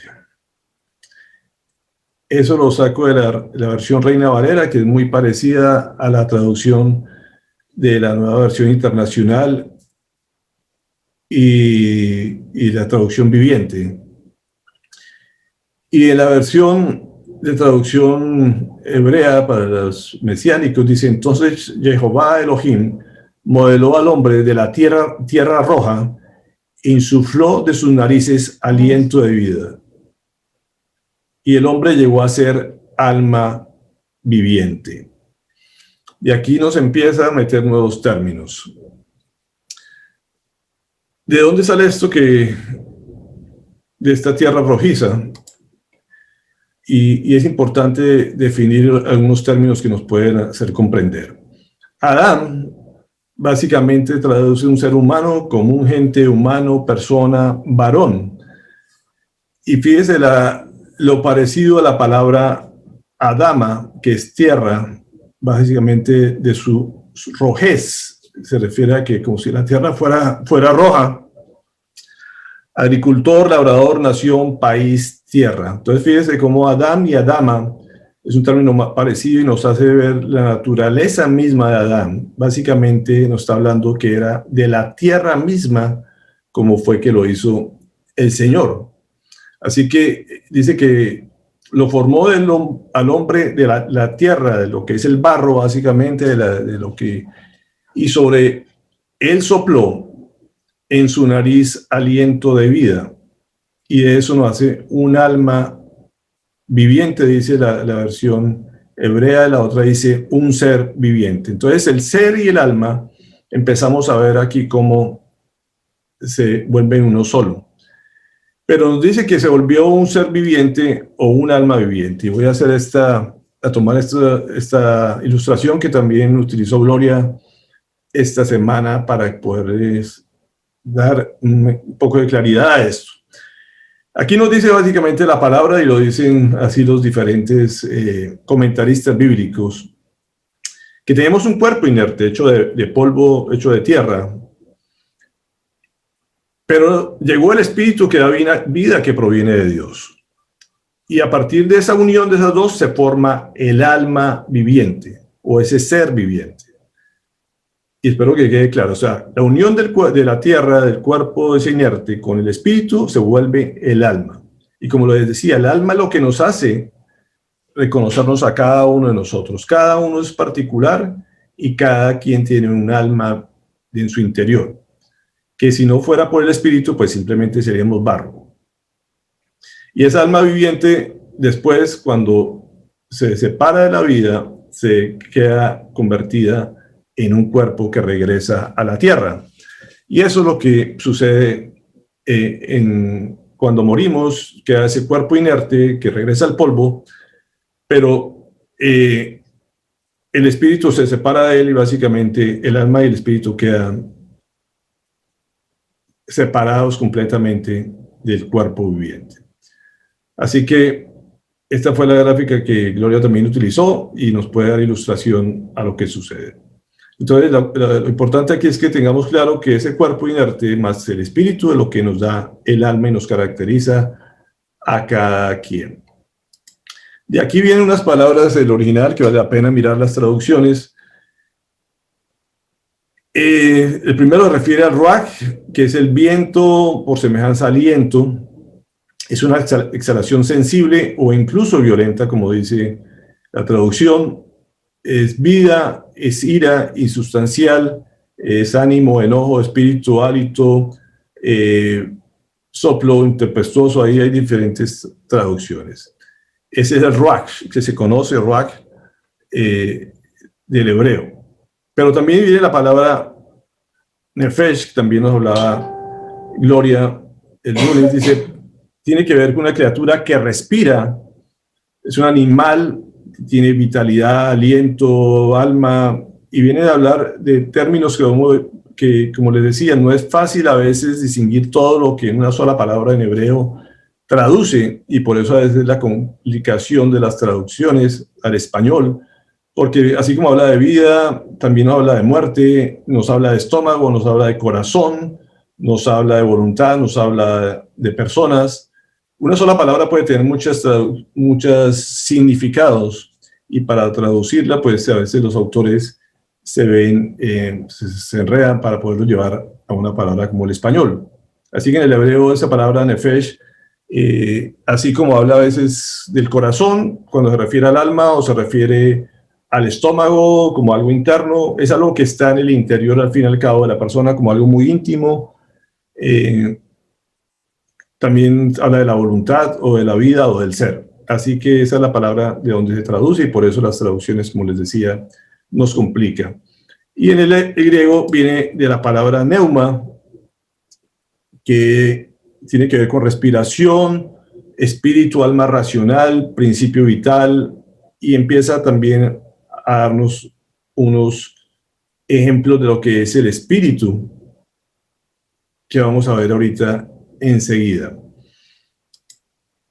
Eso lo saco de la versión Reina Valera, que es muy parecida a la traducción de la Nueva Versión Internacional, y la traducción viviente. Y en la versión de traducción hebrea para los mesiánicos dice: entonces Jehová Elohim modeló al hombre de la tierra roja, insufló de sus narices aliento de vida, y el hombre llegó a ser alma viviente. Y aquí nos empieza a meter nuevos términos. ¿De dónde sale esto de esta tierra rojiza? Y es importante definir algunos términos que nos pueden hacer comprender. Adán básicamente traduce un ser humano como un gente humano, persona, varón. Y fíjese lo parecido a la palabra Adama, que es tierra, básicamente de su rojez. Se refiere a que como si la tierra fuera roja. Agricultor, labrador, nación, país, tierra. Entonces fíjese cómo Adán y Adama es un término parecido y nos hace ver la naturaleza misma de Adán. Básicamente nos está hablando que era de la tierra misma como fue que lo hizo el Señor. Así que dice que lo formó al hombre de la tierra, de lo que es el barro básicamente, de lo que... Y sobre él sopló en su nariz aliento de vida, y de eso nos hace un alma viviente, dice la versión hebrea, la otra dice un ser viviente. Entonces el ser y el alma empezamos a ver aquí cómo se vuelven uno solo. Pero nos dice que se volvió un ser viviente o un alma viviente. Y voy a hacer tomar esta ilustración que también utilizó Gloria esta semana para poder dar un poco de claridad a esto. Aquí nos dice básicamente la palabra, y lo dicen así los diferentes comentaristas bíblicos, que tenemos un cuerpo inerte, hecho de polvo, hecho de tierra, pero llegó el Espíritu que da vida, que proviene de Dios. Y a partir de esa unión de esas dos se forma el alma viviente, o ese ser viviente. Y espero que quede claro, o sea, la unión de la tierra, del cuerpo ese inerte, con el espíritu, se vuelve el alma. Y como les decía, el alma es lo que nos hace reconocernos a cada uno de nosotros. Cada uno es particular y cada quien tiene un alma en su interior, que si no fuera por el espíritu, pues simplemente seríamos barro. Y esa alma viviente, después, cuando se separa de la vida, se queda convertida en un cuerpo que regresa a la tierra. Y eso es lo que sucede cuando morimos, queda ese cuerpo inerte que regresa al polvo, pero el espíritu se separa de él y básicamente el alma y el espíritu quedan separados completamente del cuerpo viviente. Así que esta fue la gráfica que Gloria también utilizó y nos puede dar ilustración a lo que sucede. Entonces, lo importante aquí es que tengamos claro que ese cuerpo inerte más el espíritu es lo que nos da el alma y nos caracteriza a cada quien. De aquí vienen unas palabras del original que vale la pena mirar las traducciones. El primero refiere al ruach, que es el viento por semejanza al aliento. Es una exhalación sensible o incluso violenta, como dice la traducción. Es vida, es ira insustancial, es ánimo, enojo, espíritu, hálito, soplo intempestuoso. Ahí hay diferentes traducciones. Ese es el ruach, que se conoce, ruach, del hebreo. Pero también viene la palabra nefesh, que también nos hablaba Gloria el lunes, dice, tiene que ver con una criatura que respira, es un animal, tiene vitalidad, aliento, alma, y viene a hablar de términos que, como les decía, no es fácil a veces distinguir todo lo que en una sola palabra en hebreo traduce, y por eso a veces la complicación de las traducciones al español, porque así como habla de vida, también nos habla de muerte, nos habla de estómago, nos habla de corazón, nos habla de voluntad, nos habla de personas. Una sola palabra puede tener muchos significados, y para traducirla, pues a veces los autores se ven, se enredan para poderlo llevar a una palabra como el español. Así que en el hebreo esa palabra nefesh, así como habla a veces del corazón, cuando se refiere al alma o se refiere al estómago como algo interno, es algo que está en el interior al fin y al cabo de la persona como algo muy íntimo. También habla de la voluntad o de la vida o del ser. Así que esa es la palabra de donde se traduce y por eso las traducciones, como les decía, nos complica. Y en el griego viene de la palabra neuma, que tiene que ver con respiración, espíritu, alma racional, principio vital, y empieza también a darnos unos ejemplos de lo que es el espíritu, que vamos a ver ahorita enseguida.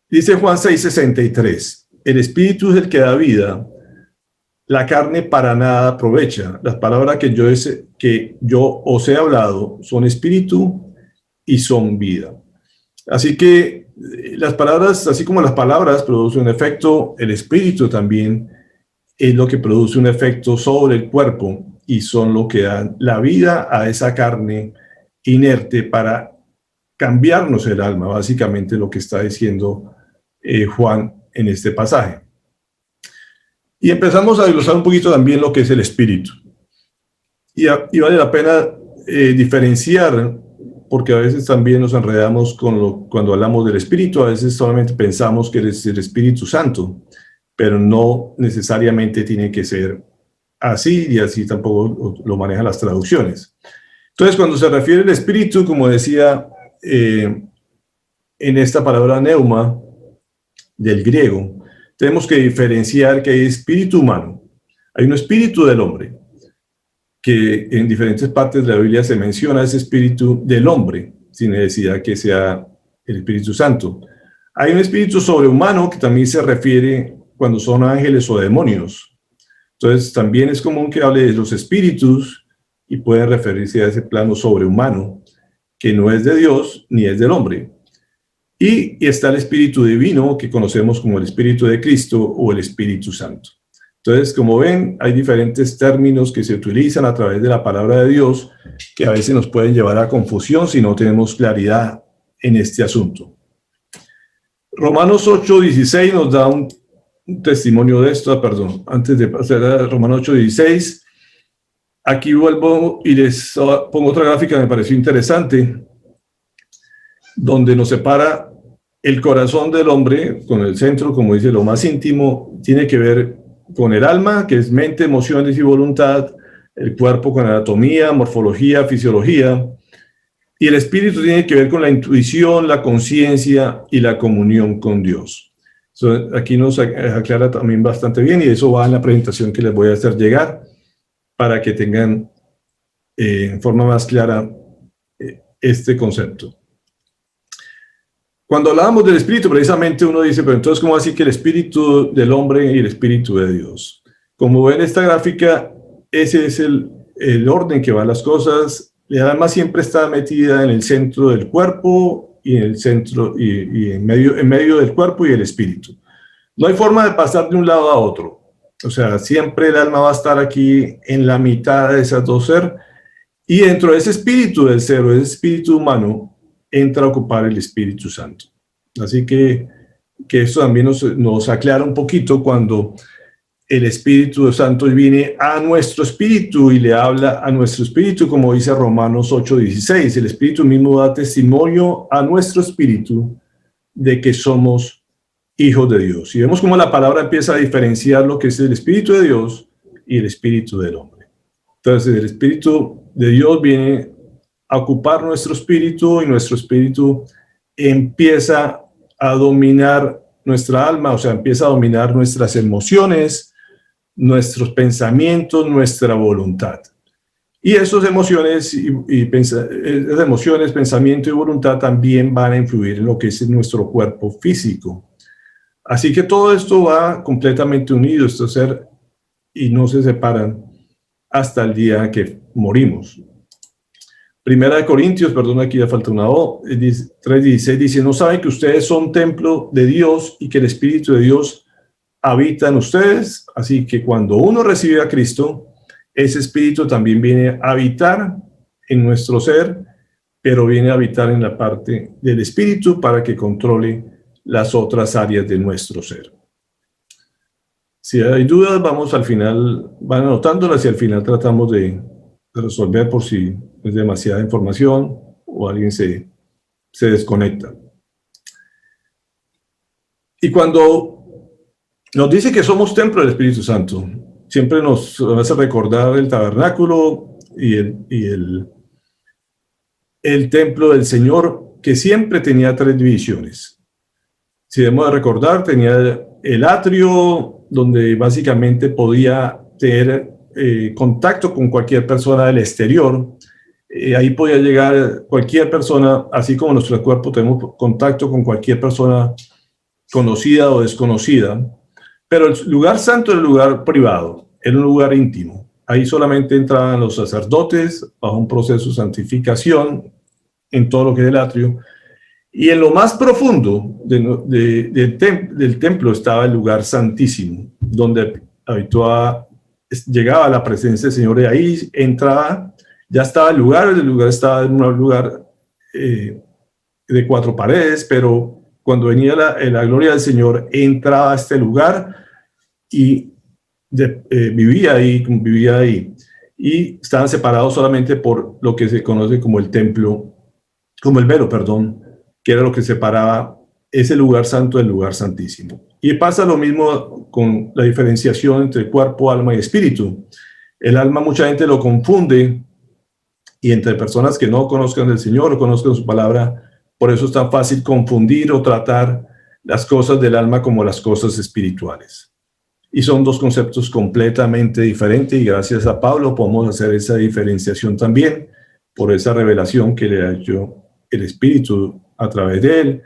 Dice Juan 6:63, el espíritu es el que da vida, la carne para nada aprovecha. Las palabras que yo os he hablado son espíritu y son vida. Así que las palabras, así como las palabras producen un efecto, el espíritu también es lo que produce un efecto sobre el cuerpo y son lo que dan la vida a esa carne inerte para cambiarnos el alma, básicamente lo que está diciendo Juan en este pasaje. Y empezamos a desglosar un poquito también lo que es el espíritu. Y vale la pena diferenciar, porque a veces también nos enredamos cuando hablamos del espíritu, a veces solamente pensamos que es el Espíritu Santo, pero no necesariamente tiene que ser así, y así tampoco lo manejan las traducciones. Entonces, cuando se refiere al espíritu, como decía en esta palabra neuma del griego, tenemos que diferenciar que hay espíritu humano, hay un espíritu del hombre, que en diferentes partes de la Biblia se menciona ese espíritu del hombre, sin necesidad que sea el Espíritu Santo. Hay un espíritu sobrehumano que también se refiere cuando son ángeles o demonios. Entonces también es común que hable de los espíritus y puede referirse a ese plano sobrehumano, que no es de Dios ni es del hombre. Y está el espíritu divino, que conocemos como el Espíritu de Cristo o el Espíritu Santo. Entonces, como ven, hay diferentes términos que se utilizan a través de la palabra de Dios que a veces nos pueden llevar a confusión si no tenemos claridad en este asunto. Romanos 8:16 nos da un testimonio de esto, antes de pasar a Romanos 8:16, aquí vuelvo y les pongo otra gráfica que me pareció interesante, donde nos separa el corazón del hombre con el centro, como dice, lo más íntimo, tiene que ver con el alma, que es mente, emociones y voluntad, el cuerpo con anatomía, morfología, fisiología, y el espíritu tiene que ver con la intuición, la conciencia y la comunión con Dios. Aquí nos aclara también bastante bien, y eso va en la presentación que les voy a hacer llegar para que tengan en forma más clara este concepto. Cuando hablábamos del espíritu, precisamente uno dice, pero entonces, ¿cómo así que el espíritu del hombre y el espíritu de Dios? Como ven esta gráfica, ese es el orden que van las cosas. La alma siempre está metida en el centro del cuerpo y en el centro y en medio del cuerpo y el espíritu. No hay forma de pasar de un lado a otro. O sea, siempre el alma va a estar aquí en la mitad de esas dos seres, y dentro de ese espíritu del ser, o ese espíritu humano, entra a ocupar el Espíritu Santo. Así que esto también nos aclara un poquito cuando el Espíritu Santo viene a nuestro espíritu y le habla a nuestro espíritu, como dice Romanos 8:16. El Espíritu mismo da testimonio a nuestro espíritu de que somos hijos de Dios. Y vemos cómo la palabra empieza a diferenciar lo que es el Espíritu de Dios y el Espíritu del hombre. Entonces, el Espíritu de Dios viene a ocupar nuestro espíritu, y nuestro espíritu empieza a dominar nuestra alma, o sea, empieza a dominar nuestras emociones, nuestros pensamientos, nuestra voluntad. Y esas emociones, pensamiento y voluntad también van a influir en lo que es nuestro cuerpo físico. Así que todo esto va completamente unido, esto ser, y no se separan hasta el día que morimos. Primera de Corintios, perdón, aquí ya falta una O, 3:16 dice, ¿no saben que ustedes son templo de Dios y que el Espíritu de Dios habita en ustedes? Así que cuando uno recibe a Cristo, ese espíritu también viene a habitar en nuestro ser, pero viene a habitar en la parte del espíritu para que controle las otras áreas de nuestro ser. Si hay dudas, vamos al final, van anotándolas y al final tratamos de resolver por si es demasiada información o alguien se desconecta. Y cuando nos dice que somos templo del Espíritu Santo, siempre nos hace recordar el tabernáculo y el templo del Señor, que siempre tenía 3 divisiones. Si debemos de recordar, tenía el atrio, donde básicamente podía tener contacto con cualquier persona del exterior. Ahí podía llegar cualquier persona, así como nuestro cuerpo tenemos contacto con cualquier persona conocida o desconocida. Pero el lugar santo era el lugar privado, era un lugar íntimo. Ahí solamente entraban los sacerdotes bajo un proceso de santificación en todo lo que es el atrio. Y en lo más profundo del templo estaba el lugar santísimo, donde llegaba la presencia del Señor, y ahí entraba, ya estaba el lugar estaba en un lugar de 4 paredes, pero cuando venía la gloria del Señor, entraba a este lugar y vivía ahí, y estaban separados solamente por lo que se conoce como el velo, que era lo que separaba ese lugar santo del lugar santísimo. Y pasa lo mismo con la diferenciación entre cuerpo, alma y espíritu. El alma mucha gente lo confunde, y entre personas que no conozcan del Señor o conozcan su palabra, por eso es tan fácil confundir o tratar las cosas del alma como las cosas espirituales. Y son 2 conceptos completamente diferentes, y gracias a Pablo podemos hacer esa diferenciación también por esa revelación que le ha hecho el Espíritu a través de él.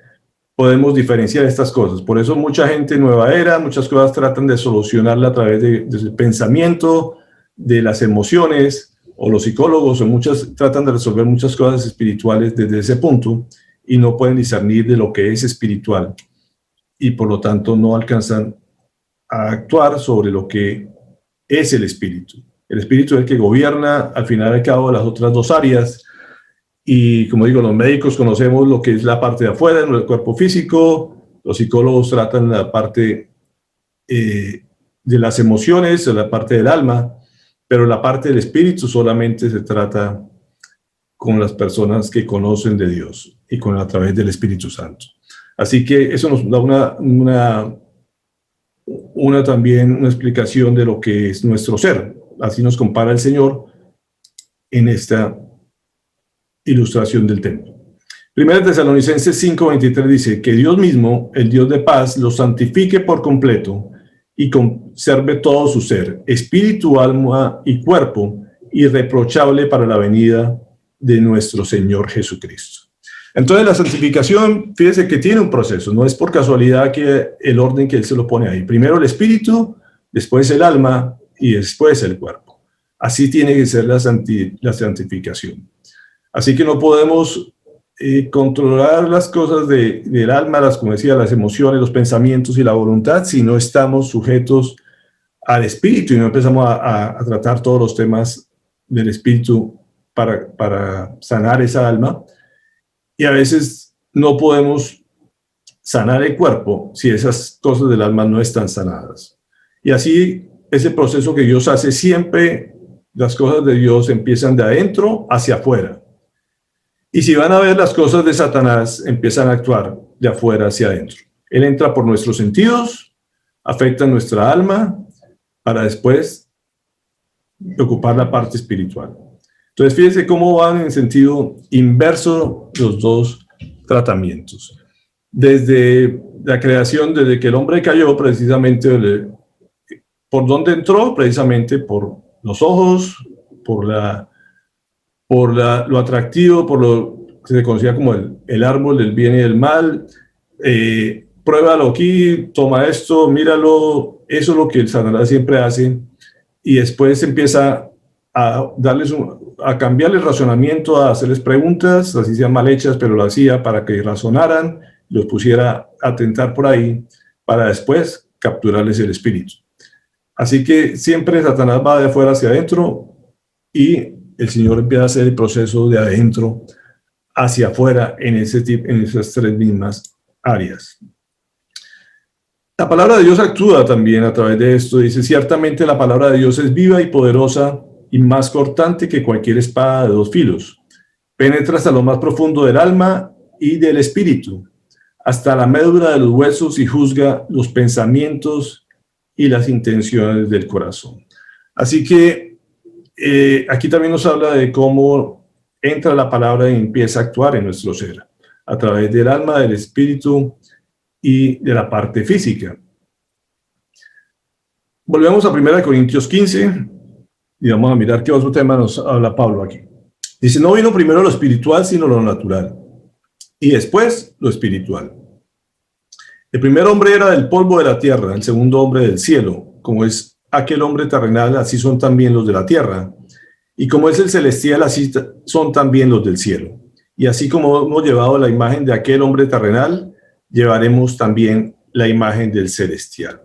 Podemos diferenciar estas cosas. Por eso mucha gente nueva era, muchas cosas tratan de solucionarla a través del pensamiento, de las emociones, o los psicólogos, tratan de resolver muchas cosas espirituales desde ese punto, y no pueden discernir de lo que es espiritual, y por lo tanto no alcanzan a actuar sobre lo que es el espíritu. El espíritu es el que gobierna al final y al cabo las otras 2 áreas, y como digo, los médicos conocemos lo que es la parte de afuera, el cuerpo físico, los psicólogos tratan la parte de las emociones, la parte del alma, pero la parte del espíritu solamente se trata con las personas que conocen de Dios y a través del Espíritu Santo. Así que eso nos da también una explicación de lo que es nuestro ser. Así nos compara el Señor en esta ilustración del templo. 1 Tesalonicenses 5:23 dice que Dios mismo, el Dios de paz, los santifique por completo y conserve todo su ser, espíritu, alma y cuerpo, irreprochable para la venida de nuestro Señor Jesucristo. Entonces la santificación, fíjese que tiene un proceso, no es por casualidad que el orden que Él se lo pone ahí. Primero el espíritu, después el alma y después el cuerpo. Así tiene que ser la santificación. Así que no podemos controlar las cosas del alma, como decía, las emociones, los pensamientos y la voluntad, si no estamos sujetos al espíritu y no empezamos a tratar todos los temas del espíritu para sanar esa alma. Y a veces no podemos sanar el cuerpo si esas cosas del alma no están sanadas. Y así ese proceso que Dios hace siempre, las cosas de Dios empiezan de adentro hacia afuera. Y si van a ver las cosas de Satanás, empiezan a actuar de afuera hacia adentro. Él entra por nuestros sentidos, afecta nuestra alma, para después ocupar la parte espiritual. Entonces, fíjense cómo van en sentido inverso los 2 tratamientos. Desde la creación, desde que el hombre cayó, precisamente, ¿por dónde entró? Precisamente por los ojos, por lo atractivo, por lo que se conocía como el árbol del bien y del mal. Pruébalo aquí, toma esto, míralo. Eso es lo que el Satanás siempre hace. Y después empieza a cambiarle el razonamiento, a hacerles preguntas, así sean mal hechas, pero lo hacía para que razonaran, los pusiera a tentar por ahí, para después capturarles el espíritu. Así que siempre Satanás va de afuera hacia adentro y el Señor empieza a hacer el proceso de adentro hacia afuera en esas tres mismas áreas. La palabra de Dios actúa también a través de esto. Dice, ciertamente la palabra de Dios es viva y poderosa y más cortante que cualquier espada de dos filos. Penetra hasta lo más profundo del alma y del espíritu, hasta la médula de los huesos y juzga los pensamientos y las intenciones del corazón. Así que aquí también nos habla de cómo entra la palabra y empieza a actuar en nuestro ser, a través del alma, del espíritu y de la parte física. Volvemos a 1 Corintios 15 y vamos a mirar qué otro tema nos habla Pablo aquí. Dice, no vino primero lo espiritual, sino lo natural, y después lo espiritual. El primer hombre era del polvo de la tierra, el segundo hombre del cielo. Como es aquel hombre terrenal, así son también los de la tierra. Y como es el celestial, así son también los del cielo. Y así como hemos llevado la imagen de aquel hombre terrenal, llevaremos también la imagen del celestial.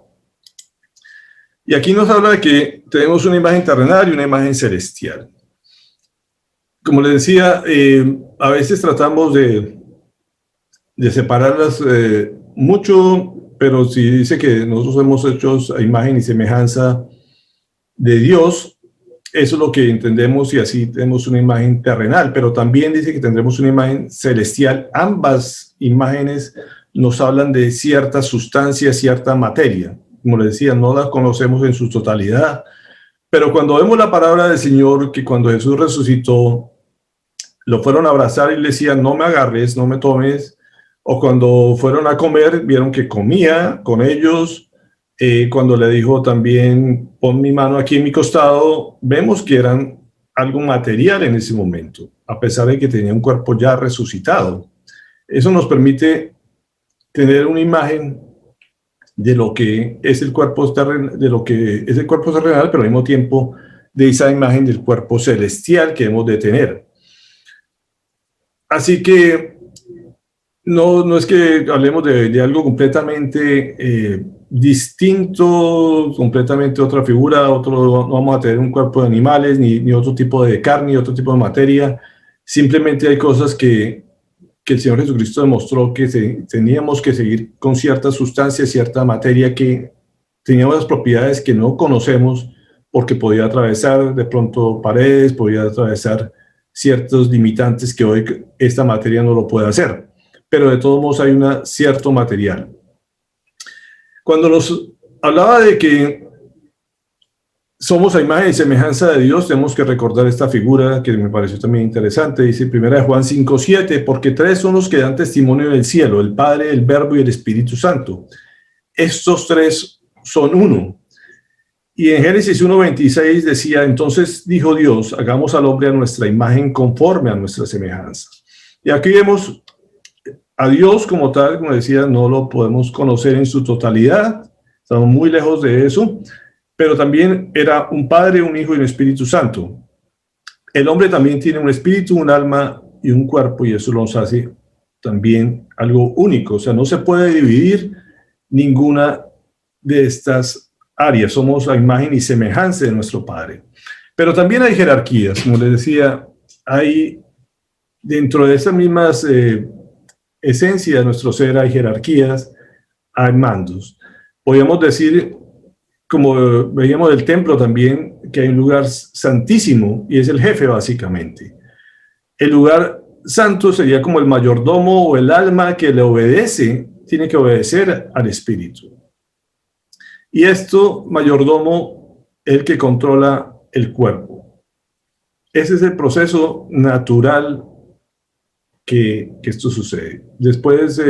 Y aquí nos habla de que tenemos una imagen terrenal y una imagen celestial. Como les decía, a veces tratamos de separarlas mucho, pero si dice que nosotros hemos hecho a imagen y semejanza de Dios, eso es lo que entendemos y así tenemos una imagen terrenal, pero también dice que tendremos una imagen celestial. Ambas imágenes nos hablan de cierta sustancia, cierta materia. Como les decía, no la conocemos en su totalidad, pero cuando vemos la palabra del Señor, que cuando Jesús resucitó, lo fueron a abrazar y le decían, no me agarres, no me tomes, o cuando fueron a comer, vieron que comía con ellos. Cuando le dijo también, pon mi mano aquí en mi costado, vemos que eran algo material en ese momento, a pesar de que tenía un cuerpo ya resucitado. Eso nos permite tener una imagen de lo que es el cuerpo terrenal, de lo que es el cuerpo terrenal, pero al mismo tiempo de esa imagen del cuerpo celestial que hemos de tener. Así que no es que hablemos de algo completamente distinto, completamente otra figura, no vamos a tener un cuerpo de animales, ni otro tipo de carne, ni otro tipo de materia. Simplemente hay cosas que el Señor Jesucristo demostró que teníamos que seguir con cierta sustancia, cierta materia que tenía unas propiedades que no conocemos, porque podía atravesar de pronto paredes, podía atravesar ciertos limitantes que hoy esta materia no lo puede hacer. Pero de todos modos hay un cierto material. Cuando nos hablaba de que somos a imagen y semejanza de Dios, tenemos que recordar esta figura que me pareció también interesante. Dice 1 Juan 5:7, porque tres son los que dan testimonio del cielo, el Padre, el Verbo y el Espíritu Santo. Estos tres son uno. Y en Génesis 1:26 decía, entonces dijo Dios, hagamos al hombre a nuestra imagen conforme a nuestra semejanza. Y aquí vemos a Dios como tal, como decía, no lo podemos conocer en su totalidad, estamos muy lejos de eso, pero también era un Padre, un Hijo y un Espíritu Santo. El hombre también tiene un espíritu, un alma y un cuerpo, y eso nos hace también algo único. O sea, no se puede dividir ninguna de estas áreas. Somos a imagen y semejanza de nuestro Padre. Pero también hay jerarquías, como les decía, hay dentro de esas mismas esencia de nuestro ser, hay jerarquías, hay mandos. Podríamos decir, como veíamos del templo también, que hay un lugar santísimo y es el jefe básicamente. El lugar santo sería como el mayordomo o el alma que le obedece, tiene que obedecer al espíritu. Y esto, mayordomo, el que controla el cuerpo. Ese es el proceso natural que esto sucede. Después,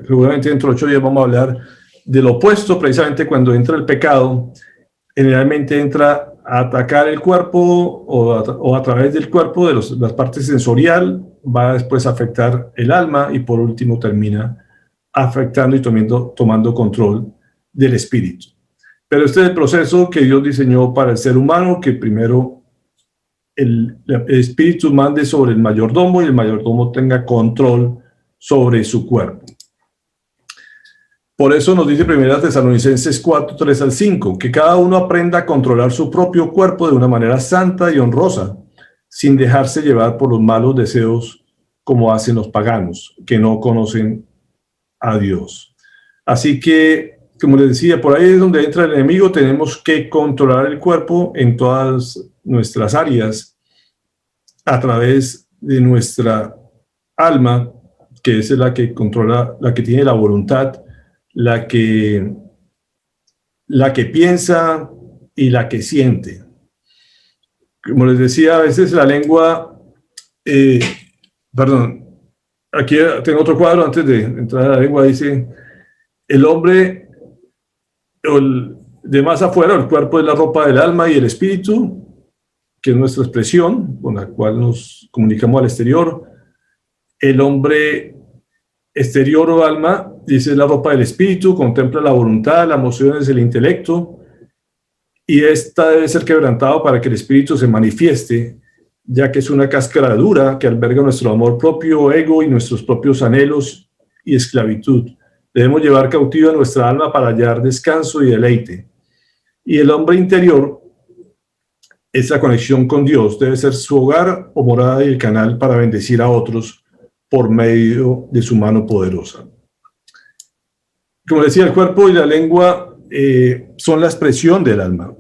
seguramente dentro de 8 días vamos a hablar del opuesto, precisamente cuando entra el pecado, generalmente entra a atacar el cuerpo o a través del cuerpo, de las partes sensorial, va después a afectar el alma y por último termina afectando y tomando control del espíritu. Pero este es el proceso que Dios diseñó para el ser humano, que primero el espíritu mande sobre el mayordomo y el mayordomo tenga control sobre su cuerpo. Por eso nos dice 1 Tesalonicenses 4, 3 al 5, que cada uno aprenda a controlar su propio cuerpo de una manera santa y honrosa, sin dejarse llevar por los malos deseos como hacen los paganos, que no conocen a Dios. Así que, como les decía, por ahí es donde entra el enemigo. Tenemos que controlar el cuerpo en todas nuestras áreas a través de nuestra alma, que es la que controla, la que tiene la voluntad, la que piensa y la que siente. Como les decía, a veces la lengua, perdón, aquí tengo otro cuadro antes de entrar a la lengua, dice, el hombre de más afuera, el cuerpo es la ropa del alma y el espíritu, que es nuestra expresión con la cual nos comunicamos al exterior. El hombre exterior o alma, dice, la ropa del espíritu, contempla la voluntad, las emociones, el intelecto, y esta debe ser quebrantado para que el espíritu se manifieste, ya que es una cáscara dura que alberga nuestro amor propio, ego y nuestros propios anhelos y esclavitud. Debemos llevar cautiva nuestra alma para hallar descanso y deleite. Y el hombre interior, esa conexión con Dios, debe ser su hogar o morada y el canal para bendecir a otros por medio de su mano poderosa. Como decía, el cuerpo y la lengua son la expresión del alma.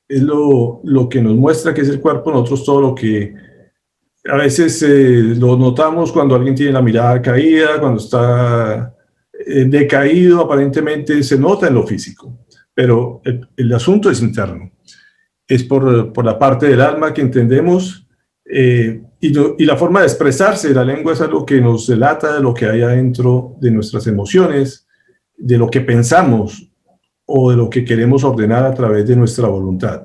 Es lo que nos muestra que es el cuerpo. Nosotros todo lo que a veces lo notamos cuando alguien tiene la mirada caída, cuando está decaído, aparentemente se nota en lo físico, pero el asunto es interno. Es por la parte del alma que entendemos, y la forma de expresarse. La lengua es algo que nos delata de lo que hay adentro de nuestras emociones, de lo que pensamos o de lo que queremos ordenar a través de nuestra voluntad.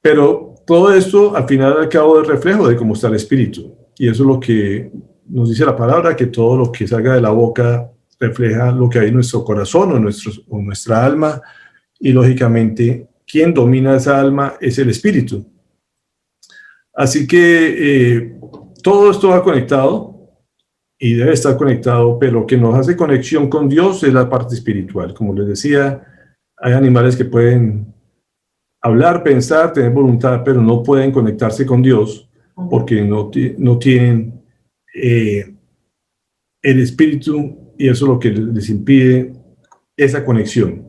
Pero todo esto, al final y al cabo, es reflejo de cómo está el espíritu. Y eso es lo que nos dice la palabra, que todo lo que salga de la boca refleja lo que hay en nuestro corazón o nuestra alma. Y lógicamente, quien domina esa alma es el espíritu. Así que todo esto va conectado y debe estar conectado, pero lo que nos hace conexión con Dios es la parte espiritual. Como les decía, hay animales que pueden hablar, pensar, tener voluntad, pero no pueden conectarse con Dios porque no tienen el espíritu, y eso es lo que les impide esa conexión.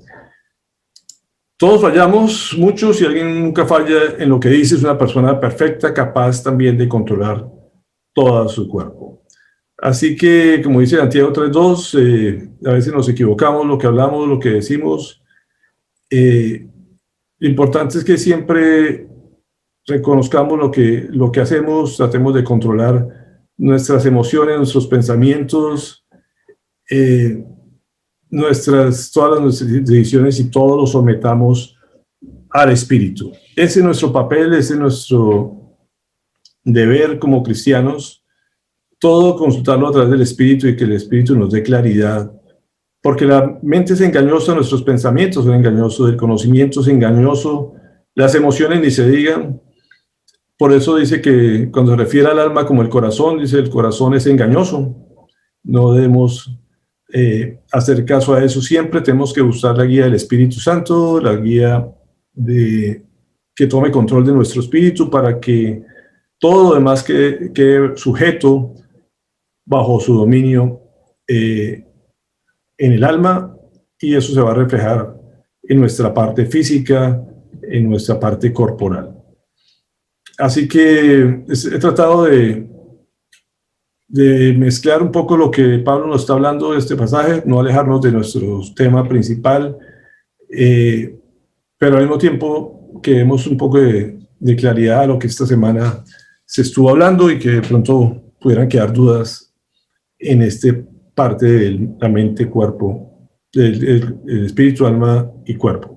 Todos fallamos mucho. Si alguien nunca falla en lo que dice, es una persona perfecta, capaz también de controlar todo su cuerpo. Así que, como dice Santiago 3:2, a veces nos equivocamos, lo que hablamos, lo que decimos. Lo importante es que siempre reconozcamos lo que hacemos, tratemos de controlar nuestras emociones, nuestros pensamientos, todas nuestras decisiones, y todo lo sometamos al Espíritu. Ese es nuestro papel, ese es nuestro deber como cristianos. Todo consultarlo a través del Espíritu, y que el Espíritu nos dé claridad, porque la mente es engañosa, nuestros pensamientos son engañosos, el conocimiento es engañoso, las emociones ni se digan. Por eso dice que cuando se refiere al alma como el corazón, dice el corazón es engañoso. No debemos hacer caso a eso. Siempre tenemos que buscar la guía del Espíritu Santo, la guía que tome control de nuestro espíritu, para que todo lo demás quede sujeto bajo su dominio en el alma, y eso se va a reflejar en nuestra parte física, en nuestra parte corporal. Así que he tratado de mezclar un poco lo que Pablo nos está hablando de este pasaje, no alejarnos de nuestro tema principal, pero al mismo tiempo que demos un poco de claridad a lo que esta semana se estuvo hablando, y que de pronto pudieran quedar dudas en esta parte de la mente, cuerpo, el espíritu, alma y cuerpo.